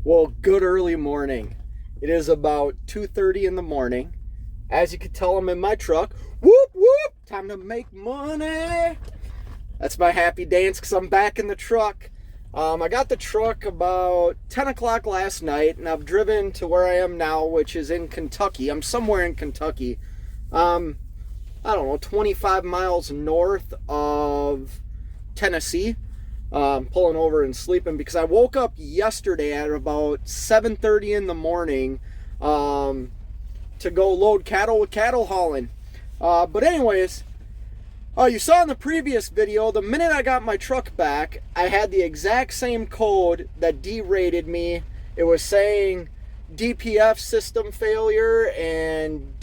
Well, good early morning. It is about 2:30 in the morning. As you can tell, I'm in my truck. Whoop, whoop! Time to make money! That's my happy dance because I'm back in the truck. I got the truck about 10 o'clock last night, and I've driven to where I am now, which is in Kentucky. I'm somewhere in Kentucky. I don't know, 25 miles north of Tennessee. Pulling over and sleeping because I woke up yesterday at about 7:30 in the morning to go load cattle with cattle hauling. But anyways, you saw in the previous video, the minute I got my truck back, I had the exact same code that derated me. It was saying DPF system failure and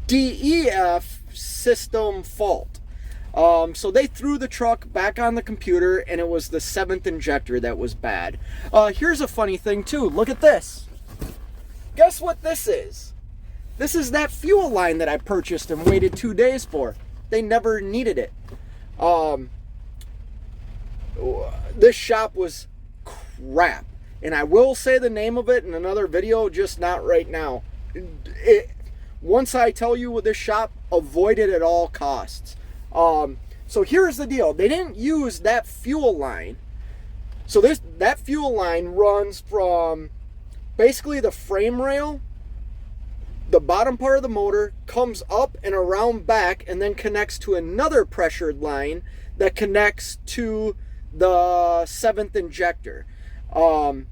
DEF system fault. So they threw the truck back on the computer, and it was the 7th injector that was bad. Here's a funny thing too. Look at this. Guess what this is? This is that fuel line that I purchased and waited 2 days for. They never needed it. This shop was crap. And I will say the name of it in another video, just not right now. Once I tell you with this shop, avoid it at all costs. So here's the deal. They didn't use that fuel line. So that fuel line runs from basically the frame rail, the bottom part of the motor, comes up and around back, and then connects to another pressured line that connects to the 7th injector. And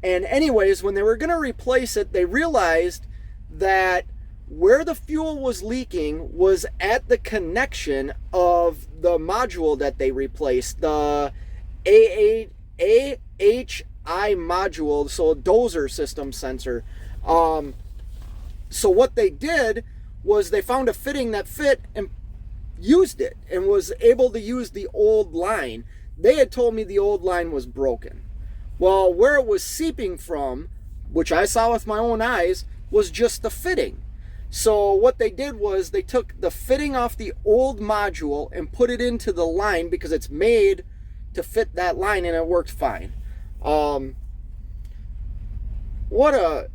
anyways, when they were going to replace it, they realized that where the fuel was leaking was at the connection of the module that they replaced, the AHI module, so a dozer system sensor. So what they did was they found a fitting that fit and used it and was able to use the old line. They had told me the old line was broken. Well, where it was seeping from, which I saw with my own eyes, was just the fitting. So what they did was they took the fitting off the old module and put it into the line because it's made to fit that line, and it worked fine. What a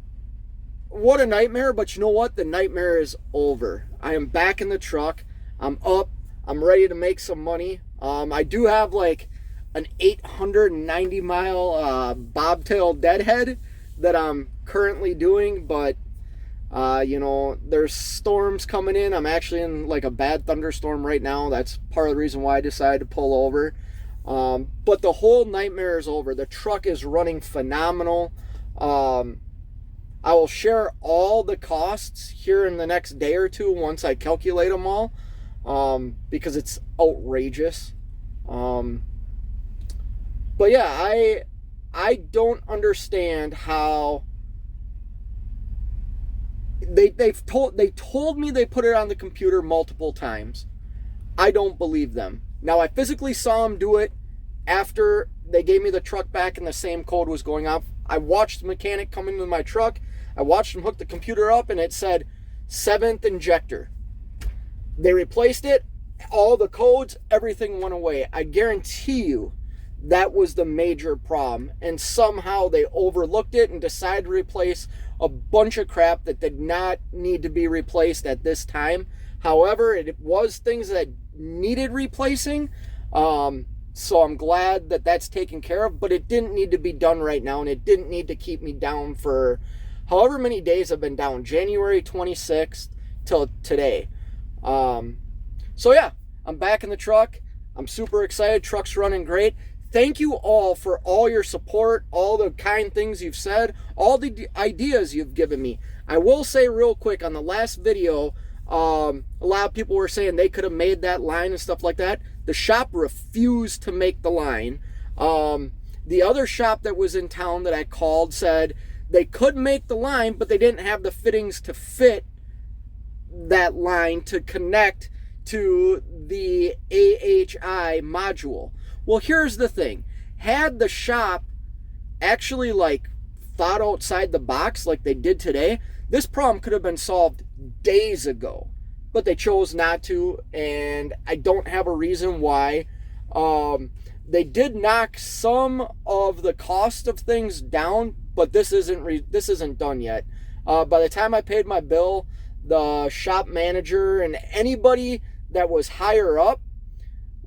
nightmare, but you know what? The nightmare is over. I am back in the truck. I'm up. I'm ready to make some money. I do have like an 890 mile bobtail deadhead that I'm currently doing, but there's storms coming in. I'm actually in like a bad thunderstorm right now. That's part of the reason why I decided to pull over. But the whole nightmare is over. The truck is running phenomenal. I will share all the costs here in the next day or two once I calculate them all, because it's outrageous. But yeah, I don't understand how they told me they put it on the computer multiple times. I don't believe them. Now, I physically saw them do it after they gave me the truck back and the same code was going off. I watched the mechanic come into my truck. I watched him hook the computer up, and it said 7th injector. They replaced it, all the codes, everything went away. I guarantee you that was the major problem, and somehow they overlooked it and decided to replace a bunch of crap that did not need to be replaced at this time. However, it was things that needed replacing, so I'm glad that that's taken care of, but it didn't need to be done right now, and it didn't need to keep me down for however many days I've been down, January 26th till today. So yeah, I'm back in the truck. I'm super excited. Truck's running great. Thank you all for all your support, all the kind things you've said, all the ideas you've given me. I will say real quick, on the last video, a lot of people were saying they could have made that line and stuff like that. The shop refused to make the line. The other shop that was in town that I called said they could make the line, but they didn't have the fittings to fit that line to connect to the AHI module. Well, here's the thing. Had the shop actually thought outside the box like they did today, this problem could have been solved days ago. But they chose not to, and I don't have a reason why. They did knock some of the cost of things down but this isn't done yet. By the time I paid my bill, the shop manager and anybody that was higher up,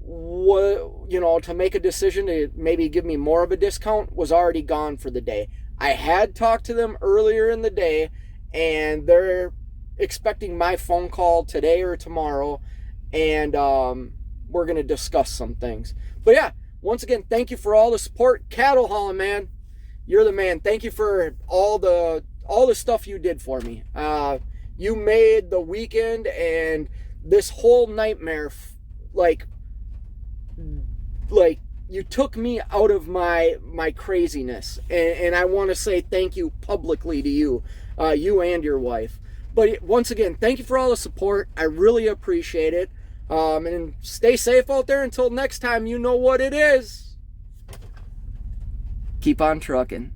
to make a decision to maybe give me more of a discount, was already gone for the day. I had talked to them earlier in the day, and they're expecting my phone call today or tomorrow, and we're going to discuss some things. But yeah, once again, thank you for all the support. Cattle hauling, man. You're the man. Thank you for all the stuff you did for me. You made the weekend and this whole nightmare, like you took me out of my craziness. And I want to say thank you publicly to you, you and your wife. But once again, thank you for all the support. I really appreciate it. And stay safe out there. Until next time, you know what it is. Keep on trucking.